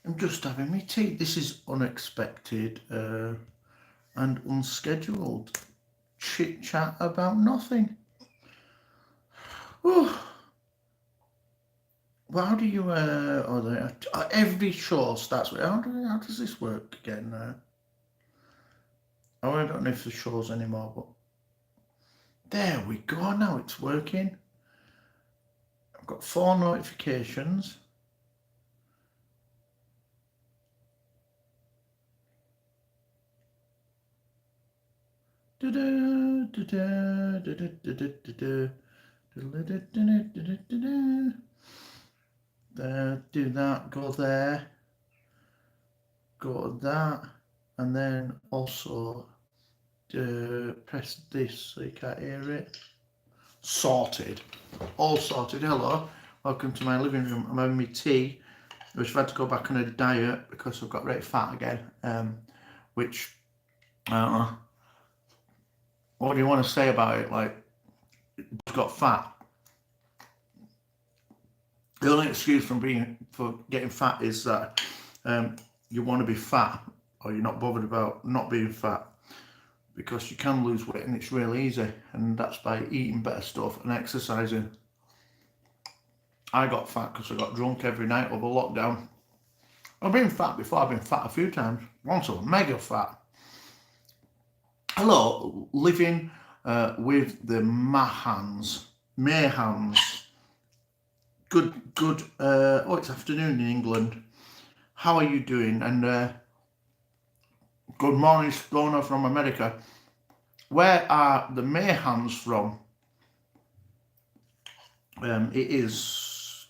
I'm just having my tea. This is unexpected and unscheduled chit chat about nothing. Oh, well, how do you? Every show starts with how does this work again? I don't know if the shows anymore, but there we go. Now it's working. I've got 4 notifications. Do that, go there, go to that, and then also press this so you can't hear it. Sorted. All sorted. Hello, welcome to my living room. I'm having my tea, which I've had to go back on a diet because I've got very fat again, which, I don't know. What do you want to say about it? Like, it's got fat. The only excuse for getting fat is that you want to be fat, or you're not bothered about not being fat, because you can lose weight and it's really easy, and that's by eating better stuff and exercising. I got fat because I got drunk every night over lockdown. I've been fat before. I've been fat a few times. Once I was mega fat. Hello, living with the Mahans. Good. It's afternoon in England. How are you doing? And good morning, Stoner from America. Where are the Mayhans from? It is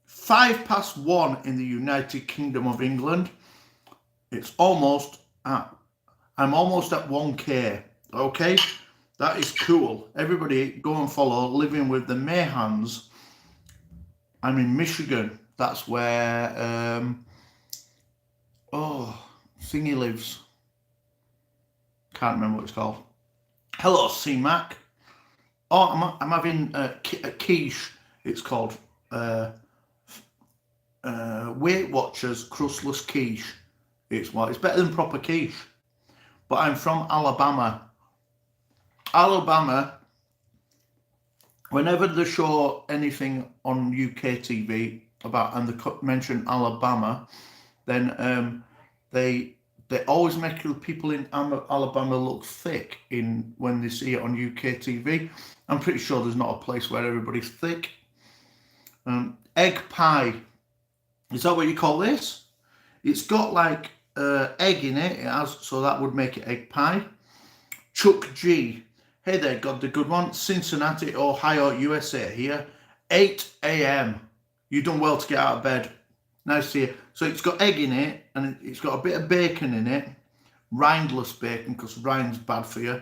1:05 in the United Kingdom of England. It's almost at. I'm almost at 1K. Okay, that is cool. Everybody, go and follow Living with the Mayhans. I'm in Michigan. That's where Thingy lives. Can't remember what it's called. Hello, C-Mac. Oh, I'm having a quiche. It's called Weight Watchers Crustless Quiche. It's better than proper quiche. But I'm from Alabama. Whenever they show anything on UK TV about and they mention Alabama, then they always make the people in Alabama look thick when they see it on UK TV. I'm pretty sure there's not a place where everybody's thick. Egg pie. Is that what you call this? It's got like egg in it. It has, so that would make it egg pie. Chuck G. Hey there, got the good one. Cincinnati, Ohio, USA here. 8 a.m. You done well to get out of bed. Nice to see you. So it's got egg in it, and it's got a bit of bacon in it. Rindless bacon, because rind's bad for you.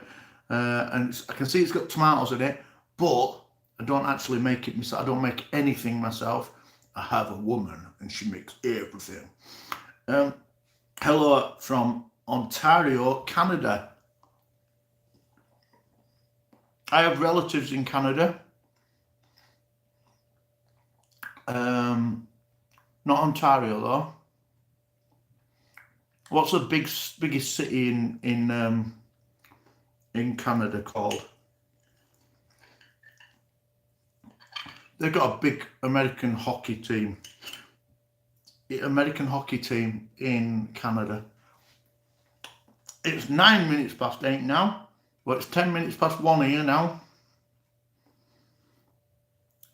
And I can see it's got tomatoes in it, but I don't actually make it myself. I don't make anything myself. I have a woman, and she makes everything. Hello from Ontario, Canada. I have relatives in Canada. Not Ontario though. What's the biggest city in Canada called? They've got a big American hockey team. American hockey team in Canada. It's 9 minutes past 8 now. Well, it's 10 minutes past 1 here now.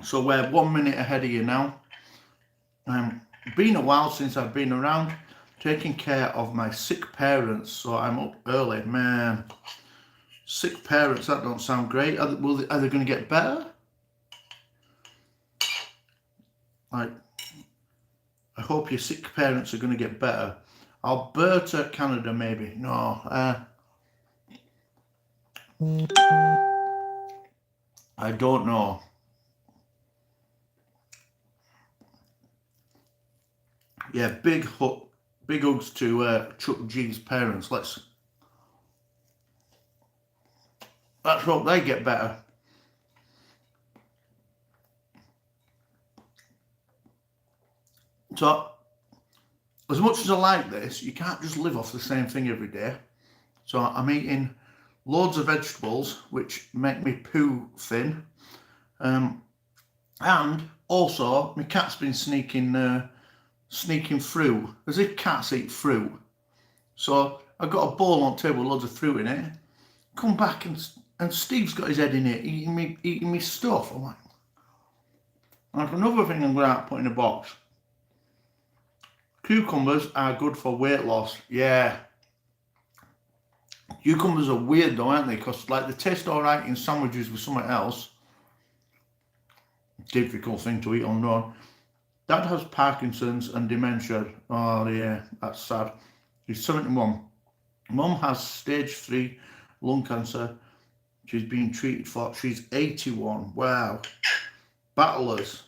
So we're 1 minute ahead of you now. Been a while since I've been around taking care of my sick parents, so I'm up early. Man, sick parents, that don't sound great. Are they going to get better? Like, I hope your sick parents are going to get better. Alberta, Canada, maybe. No. I don't know. Yeah, big hugs to Chuck G's parents. Let's hope they get better. So as much as I like this, you can't just live off the same thing every day. So I'm eating loads of vegetables, which make me poo thin. And also, my cat's been sneaking fruit, as if cats eat fruit. So I've got a bowl on the table with loads of fruit in it. Come back and Steve's got his head in it, eating me stuff. I'm like, that's another thing I'm going to have to put in a box. Cucumbers are good for weight loss. Yeah. Cucumbers are weird though, aren't they? Because like they taste alright in sandwiches with something else. Difficult thing to eat on their own. Dad has Parkinson's and dementia. Oh yeah, that's sad. He's 71. Mum has stage 3 lung cancer. She's being treated for. She's 81. Wow. Battlers.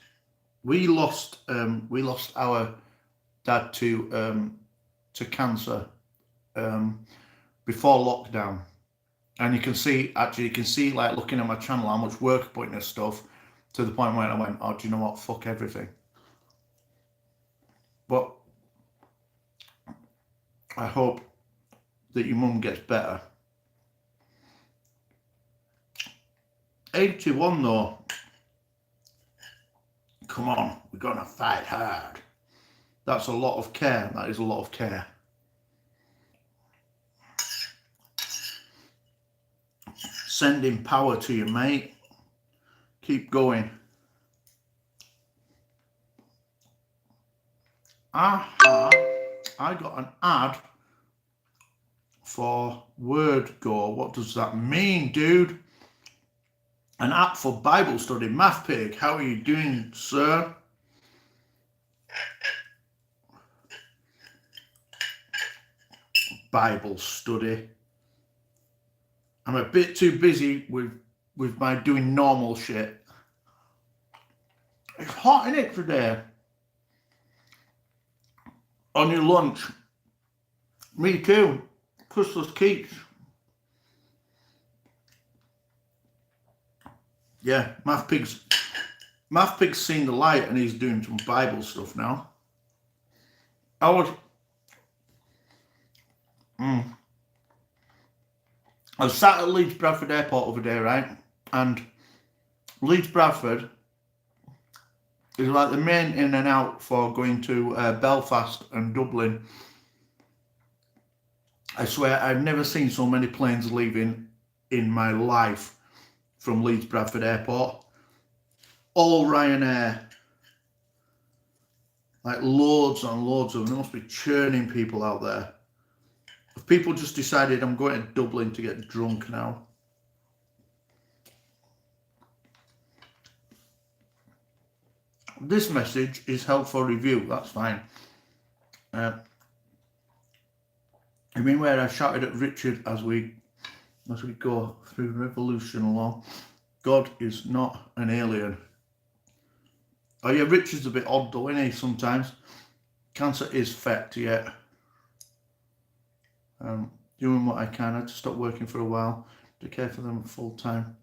We lost our dad to cancer before lockdown, and you can see like looking at my channel how much work I put into stuff, to the point where I went, oh, do you know what, fuck everything. But I hope that your mum gets better. 81 though. Come on, we're gonna fight hard. That's a lot of care. That is a lot of care. Sending power to you, mate. Keep going. Aha, I got an ad for WordGo. What does that mean, dude? An app for Bible study. Math Pig, how are you doing, sir? Bible study. I'm a bit too busy with my doing normal shit. It's hot in it today. On your lunch. Me too. Christmas keeps. Yeah, Math Pig's seen the light and he's doing some Bible stuff now. I was sat at Leeds Bradford Airport over there, right? And Leeds Bradford is like the main in and out for going to Belfast and Dublin. I swear I've never seen so many planes leaving in my life from Leeds Bradford Airport. All Ryanair. Like loads and loads of them. There must be churning people out there. If people just decided I'm going to Dublin to get drunk now. This message is held for review. That's fine. I mean, where I shouted at Richard as we go through revolution along. God is not an alien. Oh yeah, Richard's a bit odd though, isn't he, sometimes? Cancer is fact, yeah. Doing what I can. I had to stop working for a while to care for them full time.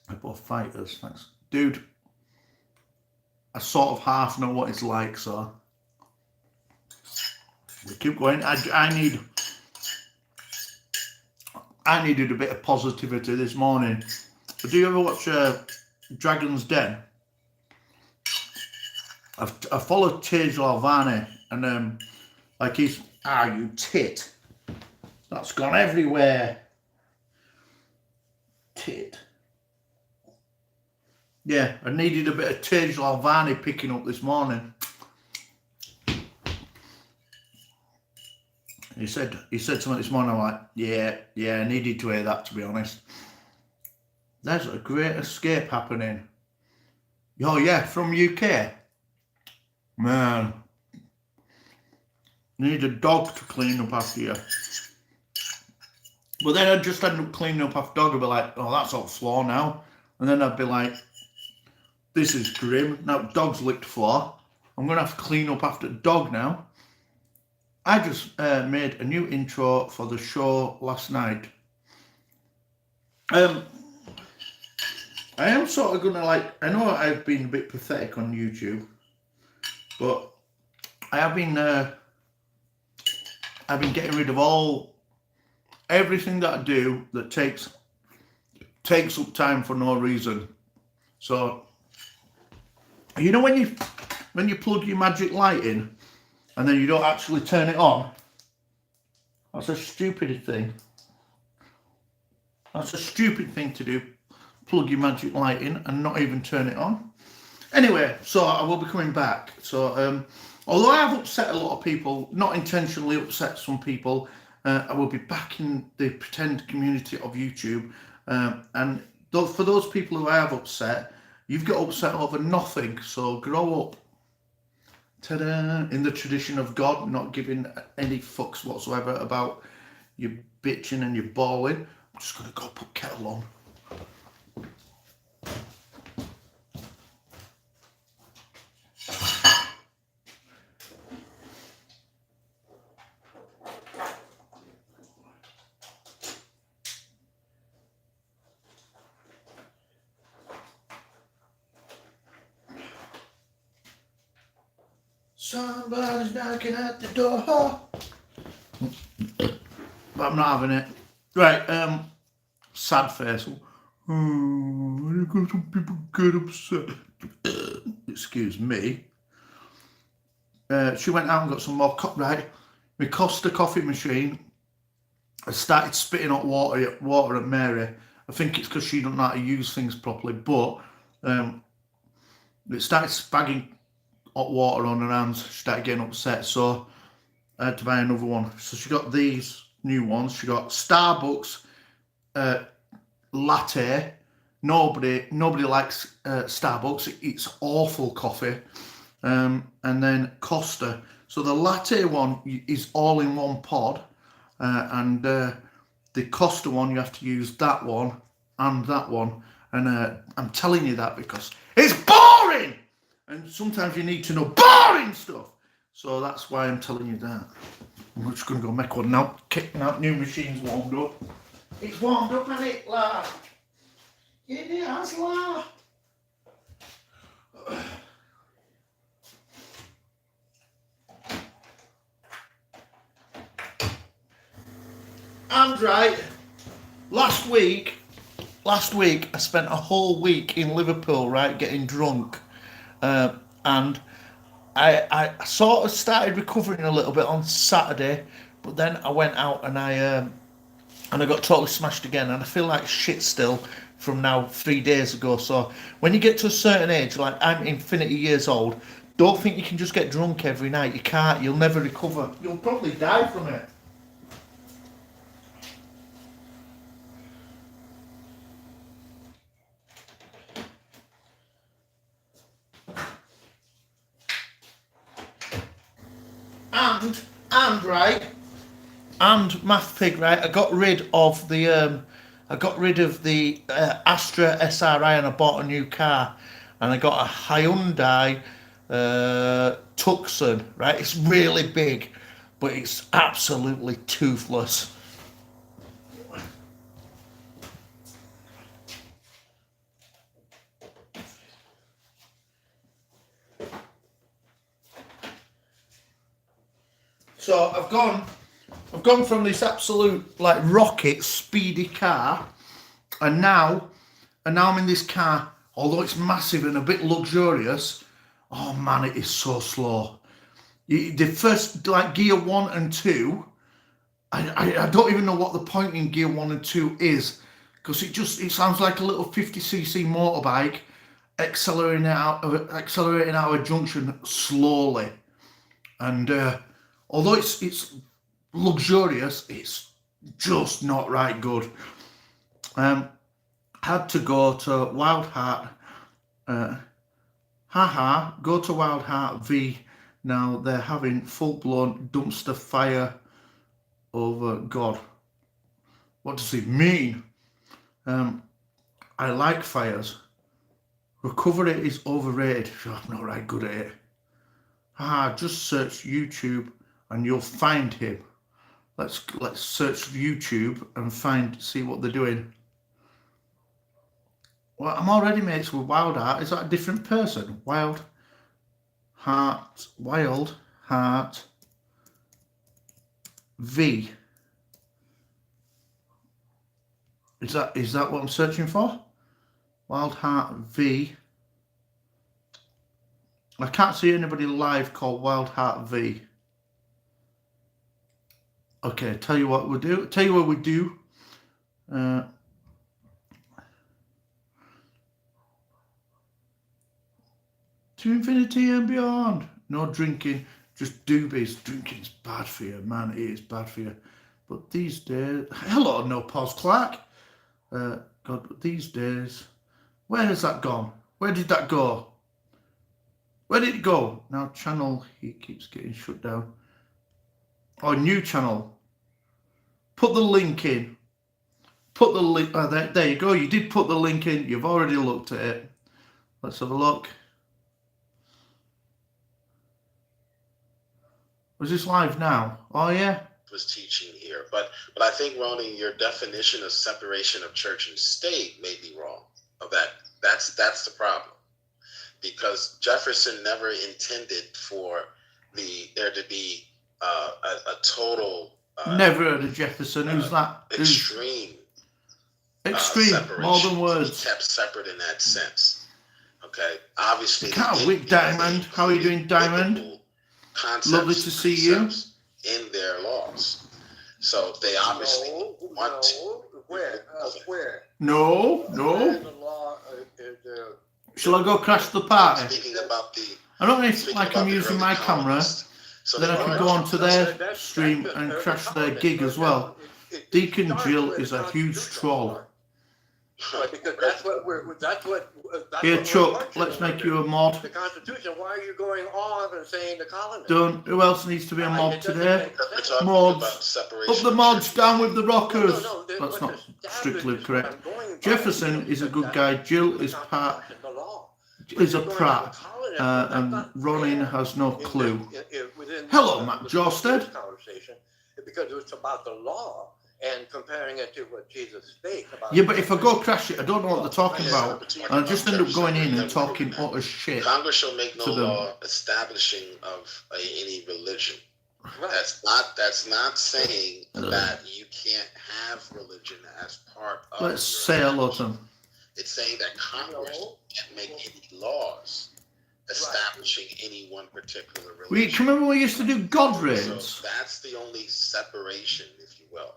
They're both fighters, thanks. Dude, I sort of half know what it's like, so we keep going. I needed a bit of positivity this morning. But do you ever watch Dragon's Den? I followed Tej Lalvani, and like he's, you tit. That's gone everywhere. Tit. Yeah, I needed a bit of Tej Lalvani picking up this morning. He said something this morning. I'm like, yeah, I needed to hear that, to be honest. There's a great escape happening. Oh yeah, from UK. Man, need a dog to clean up after you. But then I'd just end up cleaning up after dog. I'd be like, oh, that's off the floor now. And then I'd be like, this is grim. Now dog's licked floor. I'm going to have to clean up after dog now. I just made a new intro for the show last night. I am sort of going to I know I've been a bit pathetic on YouTube, but I have been I've been getting rid of everything that I do that takes up time for no reason. So, you know when you plug your magic light in and then you don't actually turn it on? That's a stupid thing. That's a stupid thing to do. Plug your magic light in and not even turn it on. Anyway, so I will be coming back. So, although I have upset a lot of people, not intentionally upset some people, I will be back in the pretend community of YouTube. And for those people who I have upset, you've got upset over nothing. So grow up. Ta-da! In the tradition of God, not giving any fucks whatsoever about your bitching and your bawling. I'm just going to go put kettle on. Somebody's knocking at the door. But I'm not having it. Right, sad face. Oh, some people get upset. Excuse me. She went out and got some more right. My Costa coffee machine. I started spitting hot water at Mary. I think it's because she don't know how to use things properly, but it started spagging hot water on her hands. She started getting upset, so I had to buy another one. So she got these new ones. She got Starbucks latte. Nobody likes Starbucks. It's awful coffee. And then Costa. So the latte one is all in one pod, and the Costa one, you have to use that one and that one. And I'm telling you that because it's boring, and sometimes you need to know boring stuff. So that's why I'm telling you that. I'm just going to go make one now. Kicking out new machines warmed up. It's warmed up, isn't it, la? It has, la. And right, last week I spent a whole week in Liverpool, right, getting drunk, and I sort of started recovering a little bit on Saturday, but then I went out and I got totally smashed again, and I feel like shit still from now 3 days ago. So when you get to a certain age, like I'm infinity years old, don't think you can just get drunk every night. You can't. You'll never recover. You'll probably die from it. And right, and Math Pig, right, I got rid of the Astra SRI and I bought a new car, and I got a Hyundai Tucson, right. It's really big, but it's absolutely toothless. So I've gone from this absolute like rocket speedy car, and now I'm in this car. Although it's massive and a bit luxurious, oh man, it is so slow. The first like gear 1 and 2, I don't even know what the point in gear 1 and 2 is, because it sounds like a little 50cc motorbike accelerating out of a junction slowly, and although it's luxurious, it's just not right good. Had to go to Wild Heart. Go to Wild Heart V. Now they're having full-blown dumpster fire over God. What does it mean? I like fires. Recovery is overrated. I'm not right good at it. Just search YouTube and you'll find him. Let's search YouTube and see what they're doing. Well, I'm already mates with Wild Heart. Is that a different person? Wild Heart V. Is that what I'm searching for? Wild Heart V. I can't see anybody live called Wild Heart V. Okay, tell you what we do. Tell you what we do. To infinity and beyond. No drinking, just doobies. Drinking's bad for you, man. It is bad for you. But these days, hello, no pause, Clark. God, but these days, where has that gone? Where did that go? Where did it go? Now channel, he keeps getting shut down. Oh, new channel. Put the link in. Put the link. Oh, there you go. You did put the link in. You've already looked at it. Let's have a look. Was this live now? Oh yeah. Was teaching here, but I think, Ronnie, your definition of separation of church and state may be wrong. Of that's the problem, because Jefferson never intended for there to be a total. Never heard of Jefferson. Who's that? Extreme. More than words. Kept separate in that sense. Okay, obviously. Diamond. How are you doing, Diamond? Lovely to see you. In their laws, so they obviously want to. Where? No. The law Shall I go crash the party? Speaking about I don't know if I'm using my camera. So then I can go onto their stream and crash their gig as well. Deacon Jill is a huge troll. Because that's what. Here, Chuck, let's make you a mod. The Constitution. Why are you going on and saying the colonists? Done. Who else needs to be a mod today? Mods. Up the mods, down with the rockers. That's not strictly correct. Jefferson is a good guy. Jill is a prat. And Ronin has no clue. Hello, Matt Jorsted. Because it's about the law. And comparing it to what Jesus spake about. Yeah, but if I go crash it, I don't know what they're talking about. And I just end up going in and talking utter shit. Congress shall make no law establishing of any religion. Right. That's not saying that you can't have religion as part of. Let's say hello to them. It's saying that Congress can't make any laws establishing any one particular religion. Can you remember we used to do God raids? So that's the only separation, if you will.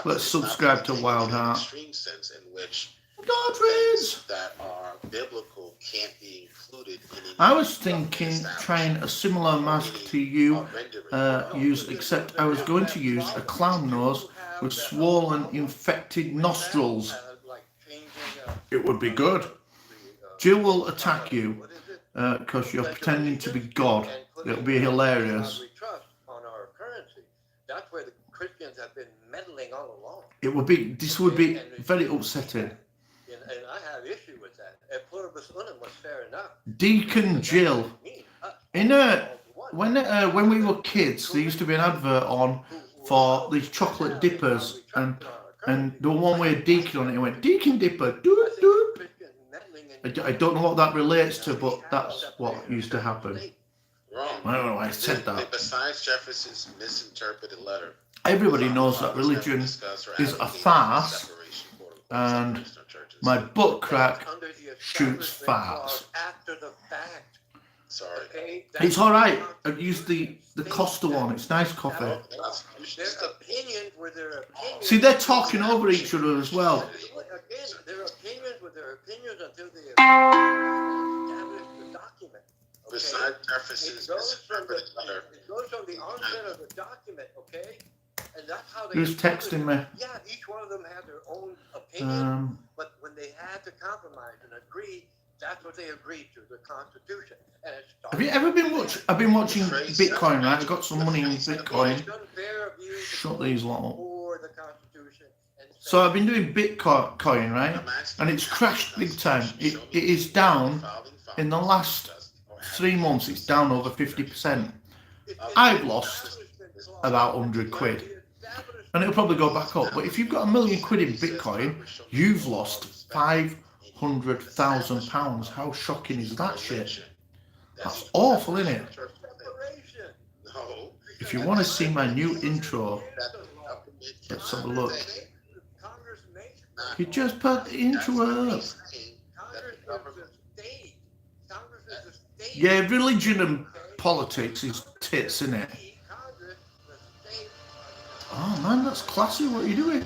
Let's subscribe to Wild Heart. Extreme sense in which God raids that are biblical can't be included in. I was thinking trying a similar mask to you use, except I was going to use a clown nose with swollen, infected nostrils. It would be good. Jill will attack you because you're pretending to be God. It'll be hilarious. That's where the Christians have been meddling all along. This would be very upsetting. And I have issue with that. At pluribus unum was fair enough. Deacon Jill. When we were kids, there used to be an advert on for these chocolate dippers, and the one with Deacon on it, went Deacon Dipper, doop doop. I don't know what that relates to, but that's what used to happen. Wrong. I don't know why I said that. Besides Jefferson's misinterpreted letter, everybody knows that religion is a farce, and my butt crack shoots farts. After the fact. Sorry. It's all right. I've used the Costa one. It's nice coffee. Their opinions were their opinions. See, they're talking over each other as well. Again, their opinions were their opinions until they established the document. Besides Jefferson's misinterpreted letter. It goes from the onset of the document, okay? And that's how they. Who's texting me? Yeah, each one of them had their own opinion, but when they had to compromise and agree, that's what they agreed to, the Constitution. And have you ever been watching? I've been watching Bitcoin, right? I've got some money in Bitcoin. Shut these lot up. So I've been doing Bitcoin, right? And it's crashed big time. It is down in the last 3 months. It's down over 50%. I've lost about 100 quid. And it'll probably go back up. But if you've got £1 million in Bitcoin, you've lost £500,000. How shocking is that shit? That's awful, isn't it? If you want to see my new intro, That the government let's have a cannot look. say Congress makes You just put the intro that's what up. he's saying, that Congress the government is the state. Congress is the state. Yeah, religion and politics is tits, isn't it? Congress, the state. Oh man, that's classy. What are you doing?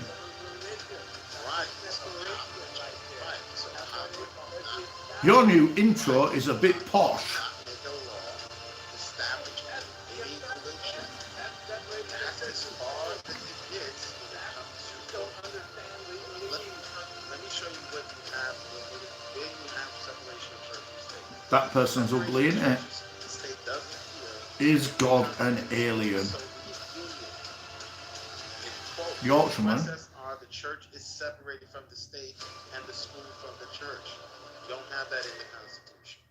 right. So Congress cannot Your new intro is a bit posh. make a law establishing any religion. That's as far as it gets when it comes to. Let me show you what you have. Where you have separation of church and state. That person's ugly, isn't it? The state doesn't hear. Is God an alien? So the union, in quote, Yorkshireman. process are the church is separated from the state and the school from the church. You don't have that in the Constitution.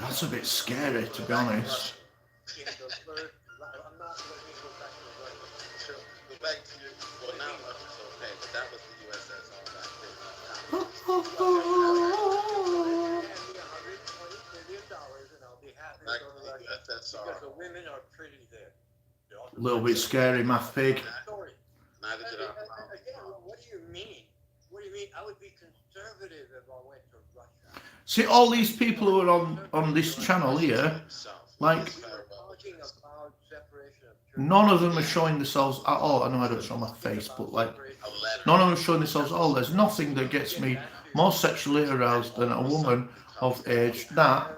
That's a bit scary, to be honest. Go back to your, well, now Russia's okay, but that was the USSR back then. Back to the USSR. Because the women are pretty there. A little bit scary, my pig. Neither did I. Again, what do you mean? What do you mean? I would be conservative if I went to Russia. See, all these people who are on this channel here, like, Talking about separation of church. none of them are showing themselves at all. I know I don't show my face, but like, none of them are showing themselves at all. There's nothing that gets me more sexually aroused than a woman of age that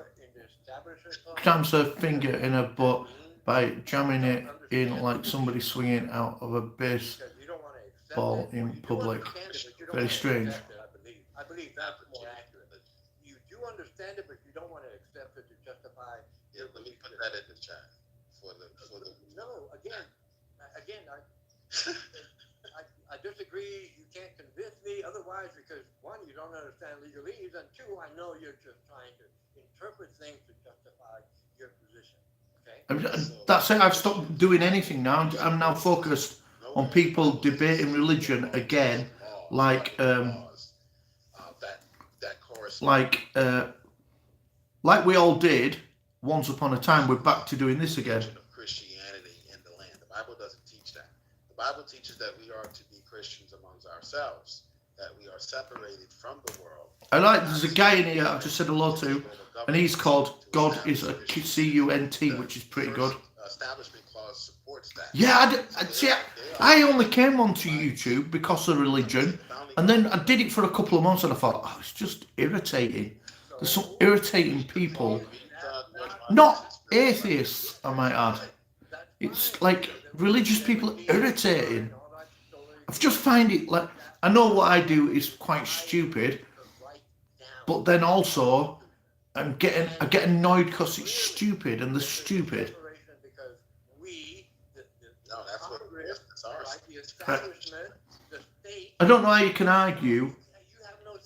jams her finger in her butt by jamming it in like somebody swinging out of a baseball in public. Very strange. I believe that's more accurate. You do understand it, but you don't want to accept it to justify. Yeah, let me put that in the chat for the. No, again, I disagree. You can't convince me otherwise because one, you don't understand legalese, and two, I know you're just trying to interpret things to justify your position. Okay. That's it. I've stopped doing anything now. I'm now focused on people debating religion again, like we all did once upon a time. We're back to doing this again. Of Christianity in the land. The Bible doesn't teach that. The Bible teaches that we are to be Christians amongst ourselves, that we are separated from the world. I like. There's a guy in here I've just said hello to, and he's called God is a C-U-N-T, which is pretty good. Establishment clause supports that. Yeah, I only came onto YouTube because of religion, and then I did it for a couple of months, and I thought, oh, it's just irritating. There's some irritating people, not atheists, I might add. It's like religious people are irritating. I just find it like, I know what I do is quite stupid, but then also I get annoyed because it's stupid and they're stupid. No, that's what it's ours. I don't know how you can argue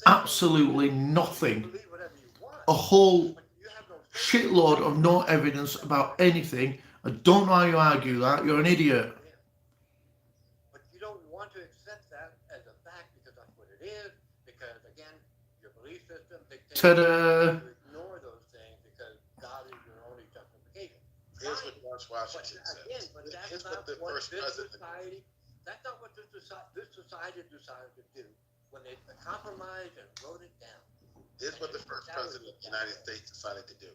absolutely nothing. A whole shitload of no evidence about anything. I don't know how you argue that. You're an idiot. But you don't want to accept that as a fact because that's what it is. Because again, your belief system dictates Ta-da! you ignore those things because God is your only justification. Here's what George Washington says. Again, but that's not what this society. That's not what this society decided to do when they compromised and wrote it down. This is what the first president of the United States decided to do.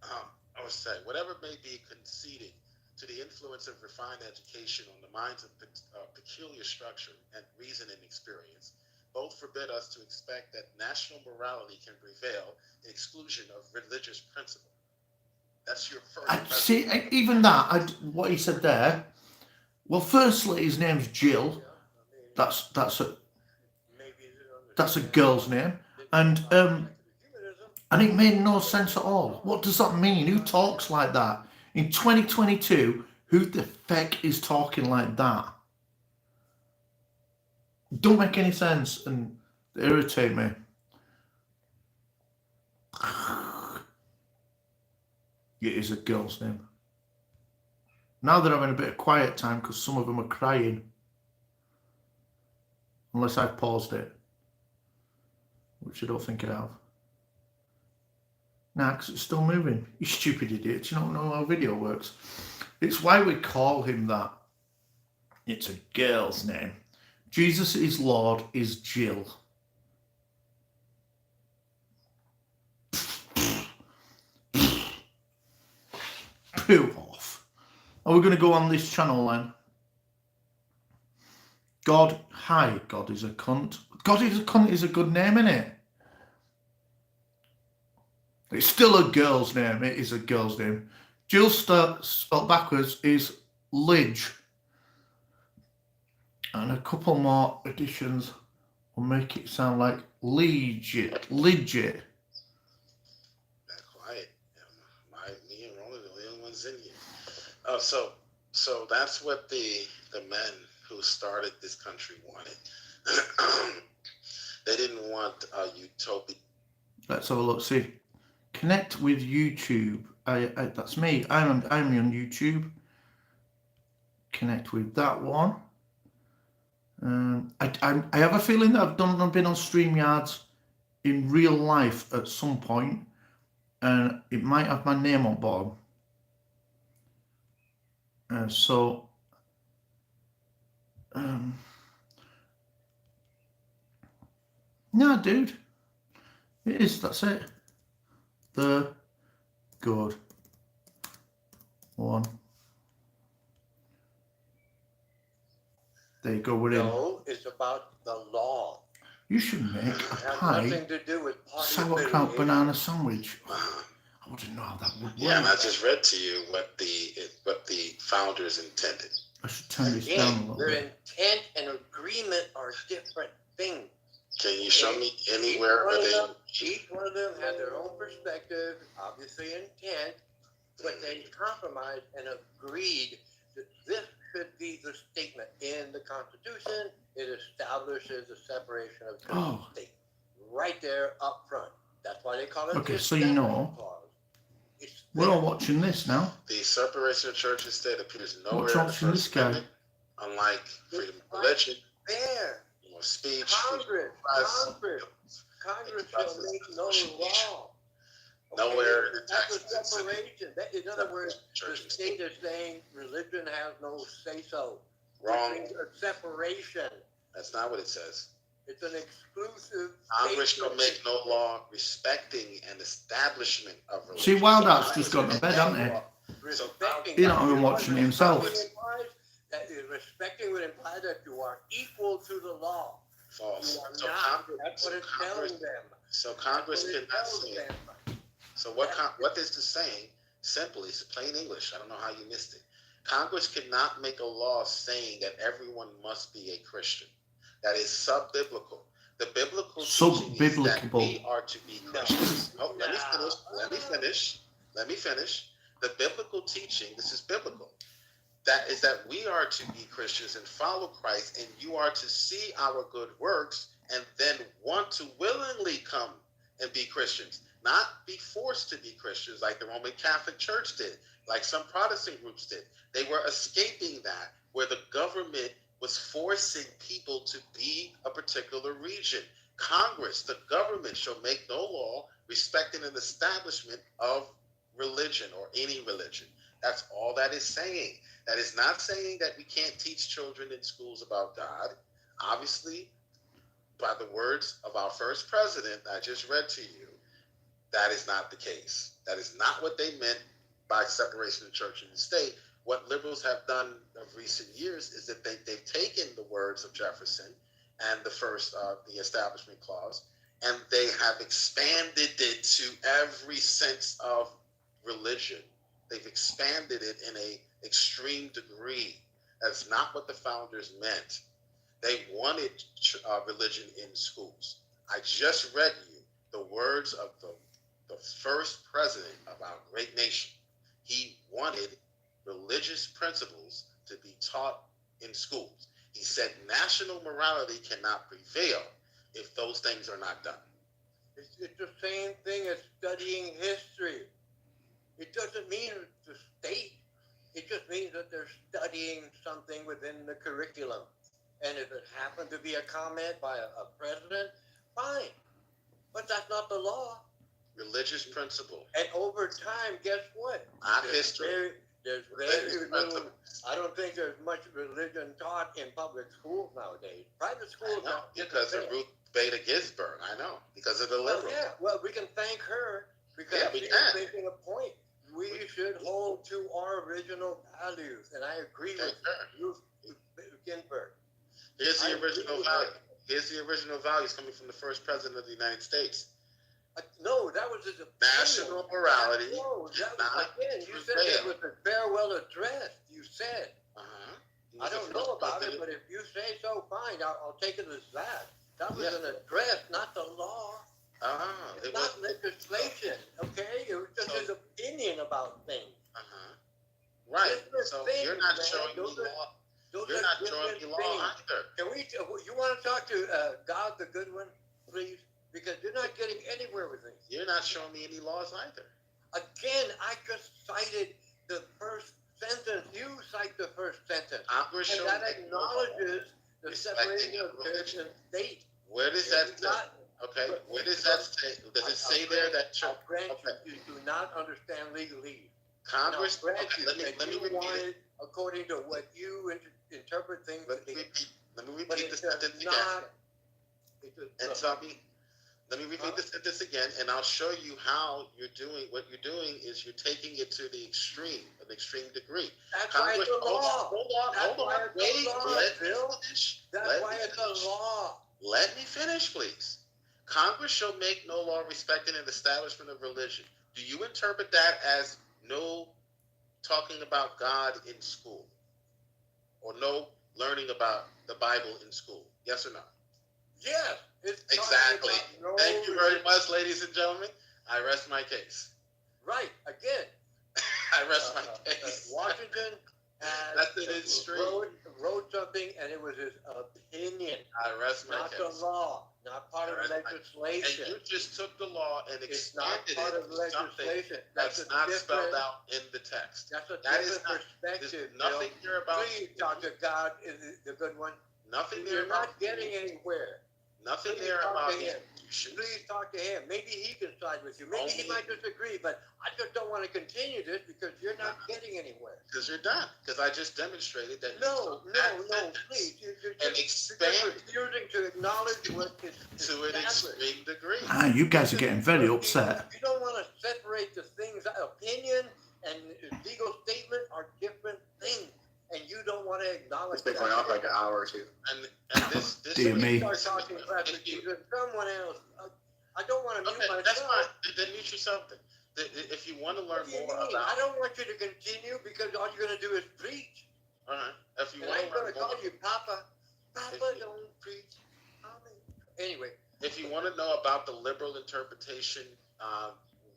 I would say, whatever may be conceding to the influence of refined education on the minds of peculiar structure and reason and experience, both forbid us to expect that national morality can prevail in exclusion of religious principle. That's your first. See, even that, what he said there. Well, firstly, his name's Jill. That's a girl's name, and it made no sense at all. What does that mean? Who talks like that in 2022? Who the feck is talking like that? Don't make any sense and they irritate me. It is a girl's name. Now they're having a bit of quiet time because some of them are crying. Unless I've paused it. Which I don't think I have. Nah, because it's still moving. You stupid idiot. You don't know how video works. It's why we call him that. It's a girl's name. Jesus is Lord is Jill. Pooh off. Are we going to go on this channel then? God is a cunt. God is a cunt is a good name, isn't it? It's still a girl's name. It is a girl's name. Jill spelled backwards is Lidge. And a couple more additions will make it sound like legit. Legit. Not quite. Me and Roland are the only ones in here. Oh, so that's what the men who started this country wanted. They didn't want a utopia. Let's have a look. See, connect with YouTube. That's me. I'm on YouTube. Connect with that one. I have a feeling that I've been on StreamYards in real life at some point, and it might have my name on bottom. No, dude, it is. That's it. The good one. There you go. We're in. No, it's about the law. You should make a It has pie, nothing to do with party sauerkraut affiliation. banana sandwich. I wouldn't know how that would work. Yeah, and I just read to you what the founders intended. I should turn this down a Again, little their bit. intent and agreement are different things. Can you show me anywhere where they? Each one of them had their own perspective, obviously intent, but they compromised and agreed that this should be the statement in the Constitution. It establishes the separation of church and state right there up front. That's why they call it. Okay, the so you know, Establishment Clause. It's we're all there. watching this now. The separation of church and state appears nowhere What's in the watching this First guy? Amendment, unlike freedom of religion, There. freedom of speech, Congress freedom of press. Congress shall make no law. Nowhere in the That's text a it says separation. In other words, the church and state is saying religion has no say-so. Wrong. Which means a separation. That's not what it says. It's an exclusive. Congress statement. shall make no law respecting an establishment of religion. See, Wild Art's just gone to bed, hasn't he? Respecting. He's not even watching himself. That is, respecting would imply that you are equal to the law. False. You are So not. Congress, That's what it's telling them. so Congress That's what it cannot tells say. them. So what this is saying, simply, it's plain English. I don't know how you missed it. Congress cannot make a law saying that everyone must be a Christian. That is sub-biblical. The biblical teaching is that we are to be Christians. Oh, let me finish. The biblical teaching, this is biblical, that is that we are to be Christians and follow Christ, and you are to see our good works and then want to willingly come and be Christians, not be forced to be Christians like the Roman Catholic Church did, like some Protestant groups did. They were escaping that, where the government was forcing people to be a particular region. Congress, the government, shall make no law respecting an establishment of religion or any religion. That's all that is saying. That is not saying that we can't teach children in schools about God. Obviously, by the words of our first president I just read to you, that is not the case. That is not what they meant by separation of church and state. What liberals have done of recent years is that they've taken the words of Jefferson and the Establishment Clause, and they have expanded it to every sense of religion. They've expanded it in an extreme degree. That's not what the founders meant. They wanted religion in schools. I just read you the words of the first president of our great nation. He wanted religious principles to be taught in schools. He said national morality cannot prevail if those things are not done. It's the same thing as studying history. It doesn't mean the state. It just means that they're studying something within the curriculum. And if it happened to be a comment by a president, fine. But that's not the law. religious principle. And over time, guess what? Not history. There's very little. I don't think there's much religion taught in public schools nowadays. Private schools, I know, because of Ruth Bader Ginsburg. I know, because of the liberals. Yeah, well, we can thank her because she's making a point. We should hold to our original values, and I agree with Ruth Ginsburg. Here's the original value. Here's the original values coming from the first president of the United States. No, that was his opinion. National morality. No, that was, again, you said it was a farewell address. You said. I don't know about it, but if you say so, fine. I'll take it as that. That was an address, not the law. It's not legislation, okay? It was just his opinion about things. Right. So you're not showing me law. You're not showing me law either. Can we? You want to talk to God, the good one, please? Because you're not getting anywhere with things. You're not showing me any laws either. Again, I just cited the first sentence. You cite the first sentence. And that acknowledges the separation of church and state. Where does that say? Okay, where does that say? Does it say there that church? You do not understand legalese. Congress. Let me repeat it. According to what you interpret things. Let me repeat the sentence again. And tell me. Let me repeat the sentence again, and I'll show you how you're doing. What you're doing is you're taking it to the extreme degree. That's why it's a law. Hold on. Wait, let me finish. That's why it's a law. Let me finish, please. Congress shall make no law respecting an establishment of religion. Do you interpret that as no talking about God in school? Or no learning about the Bible in school? Yes or no? Yes. Exactly. Thank you very much, ladies and gentlemen. I rest my case. Right. Again. I rest my case. Washington wrote something, and it was his opinion. I rest my case. Not the law. Not part of legislation. And you just took the law and expanded it into something that's not spelled out in the text. That's a different perspective. Nothing here about. Please, Dr. God is the good one. Nothing there You're not getting anywhere. Nothing there about institutions. Please talk to him. Maybe he can side with you. Maybe he might disagree, but I just don't want to continue this because you're not getting anywhere. Because you're done. Because I just demonstrated that. No, please. You're refusing to acknowledge what is to an extreme degree. You guys are getting very upset. You don't want to separate the things. Opinion and legal statement are different things. And you don't want to acknowledge it's been going off like an hour or two. And this dear me. Talking someone else. I don't want to mute myself. That's fine. Then mute yourself. If you want to learn more about, I don't want you to continue because all you're going to do is preach. All right. If you and want I'm going to call you Papa. Papa, don't preach. Anyway. If you want to know about the liberal interpretation,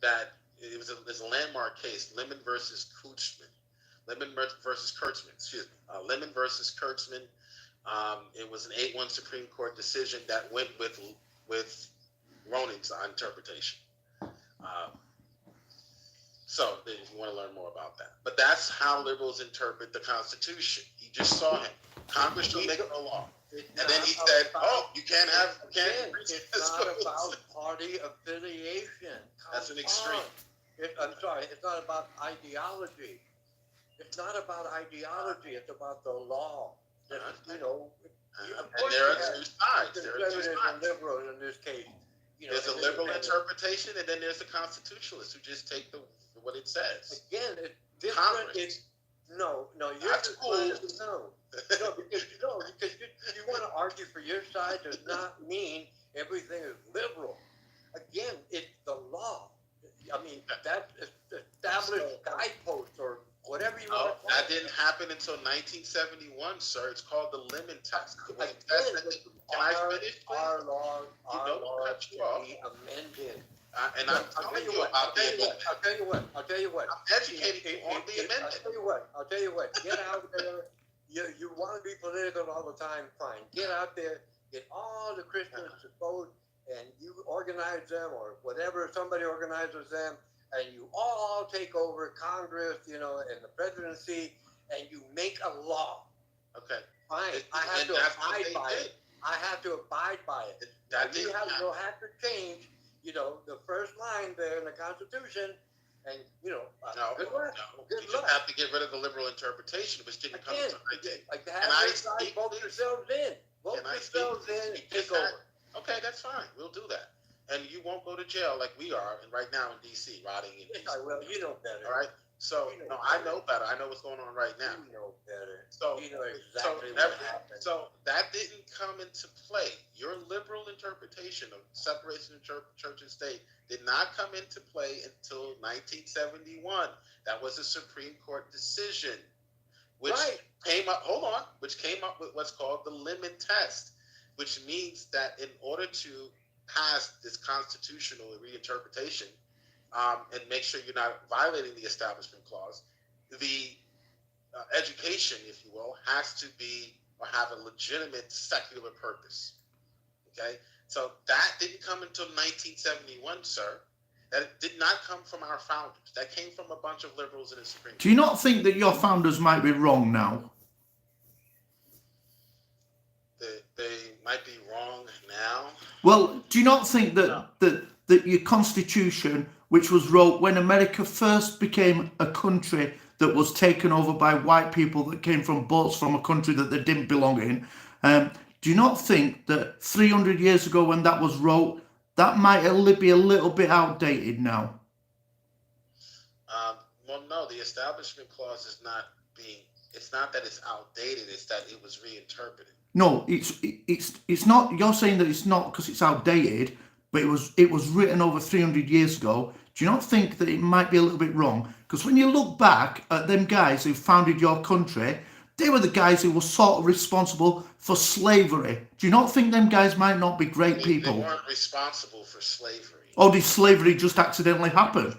that there's a landmark case, Lemon versus Kurtzman. Lemon versus Kurtzman, excuse me. Lemon versus Kurtzman. It was an 8-1 Supreme Court decision that went with Roning's interpretation. So if you want to learn more about that. But that's how liberals interpret the Constitution. You just saw him. Congress will make no law. And then he said, you can't it's not about party affiliation. That's an extreme. I'm sorry, it's not about ideology. It's not about ideology. It's about the law. And there are two sides. There are two sides. And liberal in this case. There's a liberal interpretation, and then there's the constitutionalists who just take what it says. Again, it's different. No, you're just trying to know. because you want to argue for your side does not mean everything is liberal. Again, it's the law. I mean, that's established guideposts or whatever you want to call it. That didn't happen until 1971, sir. It's called the Lemon Test. Can I finish? Our laws can be amended. And I'm telling you about the amendment. I'll tell you what. I'm educating you on the amendment. I'll tell you what. Get out there. You want to be political all the time, fine. Get out there. Get all the Christians to vote, and you organize them or whatever. Somebody organizes them, and you all take over Congress, and the presidency, and you make a law. Okay. Fine. I have to abide by it. I have to abide by it. You'll have to change. the first line there in the Constitution, and No, good luck. no. Good You luck. just have to get rid of the liberal interpretation, which didn't come Again, until 19. like to Can have I both sides speak, vote please? yourselves in. Vote Can I yourselves speak? in and Speak take to that? over. Okay, that's fine. We'll do that. And you won't go to jail like we are, and right now in D.C., rotting in Yes, D.C. I will. You know better. All right. So You know no, I better. know better. I know what's going on right now. You know better. So You know exactly so, what happened. so that didn't come into play. Your liberal interpretation of separation of church and state did not come into play until 1971. That was a Supreme Court decision, which Right. came up. Hold on, which came up with what's called the limit test, which means that in order to pass this constitutional reinterpretation and make sure you're not violating the Establishment Clause, the education, if you will, has to be or have a legitimate secular purpose. Okay, so that didn't come until 1971, sir. That did not come from our founders. That came from a bunch of liberals in the Supreme Court. Do you not think that your founders might be wrong now? They might be wrong now. Well, do you not think that your constitution, which was wrote when America first became a country that was taken over by white people that came from boats from a country that they didn't belong in, do you not think that 300 years ago when that was wrote, that might be a little bit outdated now? Well, no, the Establishment Clause is not being. It's not that it's outdated. It's that it was reinterpreted. No, it's not. You're saying that it's not because it's outdated, but it was written over 300 years ago. Do you not think that it might be a little bit wrong? Because when you look back at them guys who founded your country, they were the guys who were sort of responsible for slavery. Do you not think them guys might not be great people? They weren't responsible for slavery. Or did slavery just accidentally happen?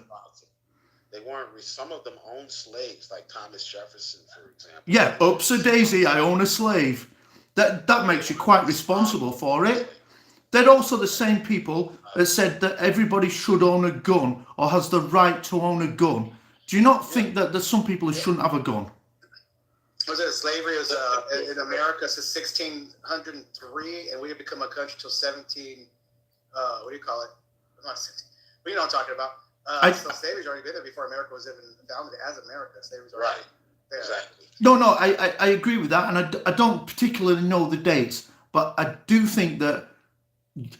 They weren't. Some of them owned slaves, like Thomas Jefferson, for example. Yeah, ups a daisy, I own a slave. That makes you quite responsible for it. They're also the same people that said that everybody should own a gun or has the right to own a gun. Do you not think that there's some people who shouldn't have a gun? Was it slavery was in America since 1603, and we had become a country till 17. What do you call it? Not 16. But you know what I'm talking about. So slavery's already been there before America was even founded as America. Slavery's already there. Exactly. No, I agree with that, and I don't particularly know the dates, but I do think that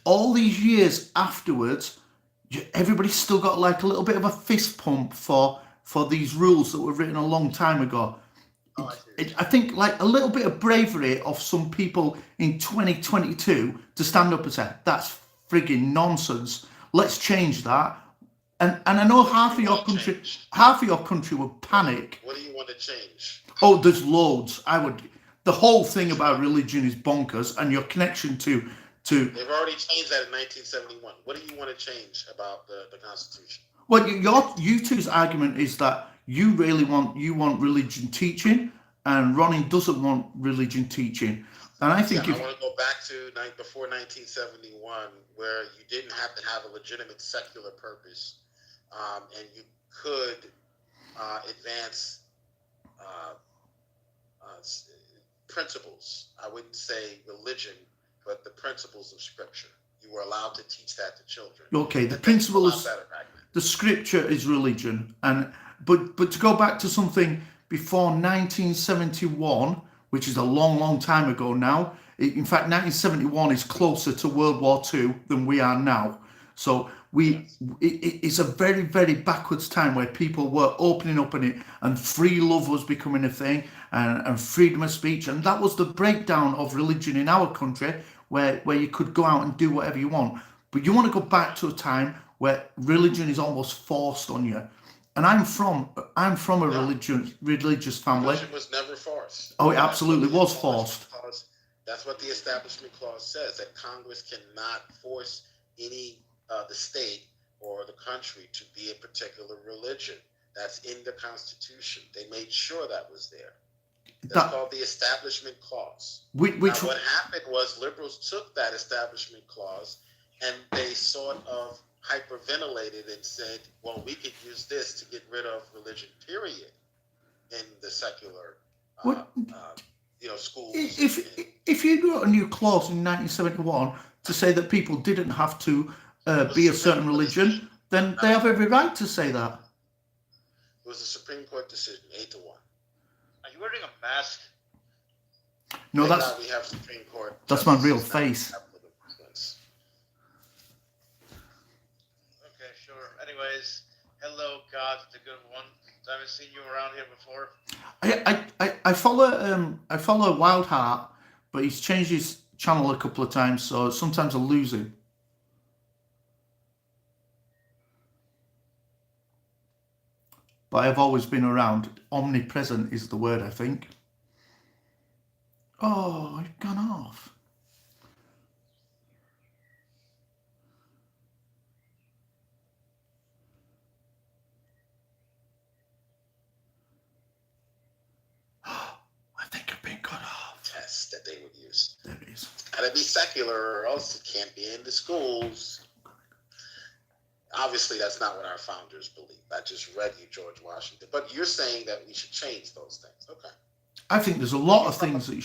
all these years afterwards, everybody's still got like a little bit of a fist pump for these rules that were written a long time ago. I think like a little bit of bravery of some people in 2022 to stand up and say, that's frigging nonsense. Let's change that. And I know half of your country would panic. What do you want to change? Oh, there's loads. The whole thing about religion is bonkers, and your connection to. They've already changed that in 1971. What do you want to change about the Constitution? Well, you two's argument is that you want religion teaching, and Ronnie doesn't want religion teaching. And I think I want to go back to before 1971, where you didn't have to have a legitimate secular purpose, and you could advance principles. I wouldn't say religion, but the principles of Scripture. You were allowed to teach that to children. Okay, the principle is the Scripture is religion, but to go back to something before 1971, which is a long time ago now. In fact, 1971 is closer to World War II than we are now. So it's a very, very backwards time where people were opening up in it, and free love was becoming a thing, and freedom of speech. And that was the breakdown of religion in our country, where you could go out and do whatever you want. But you want to go back to a time where religion is almost forced on you. And I'm from a religious family. Religion was never forced. Oh, it absolutely was forced. That's what the Establishment Clause says, that Congress cannot force the state or the country to be a particular religion. That's in the Constitution. They made sure that was there. That's called the Establishment Clause. What happened was liberals took that Establishment Clause and they sort of hyperventilated and said, well, we could use this to get rid of religion, period, in the secular schools. If you wrote a new clause in 1971 to say that people didn't have to be a certain religion, then they have every right to say that. It was a Supreme Court decision, 8-1. Are you wearing a mask? No, Thank that's God we have Supreme Court. that's my real justices now. face. Okay, sure. Anyways, hello, God, the good one. I haven't seen you around here before. I follow Wild Heart, but he's changed his channel a couple of times, so sometimes I lose him. But I've always been around. Omnipresent is the word, I think. Oh, it's gone off. I think I've been cut off. Test that they would use. There it is. Gotta be secular, or else it can't be in the schools. Obviously, that's not what our founders believed. I just read you George Washington. But you're saying that we should change those things. Okay. I think there's a lot of things that you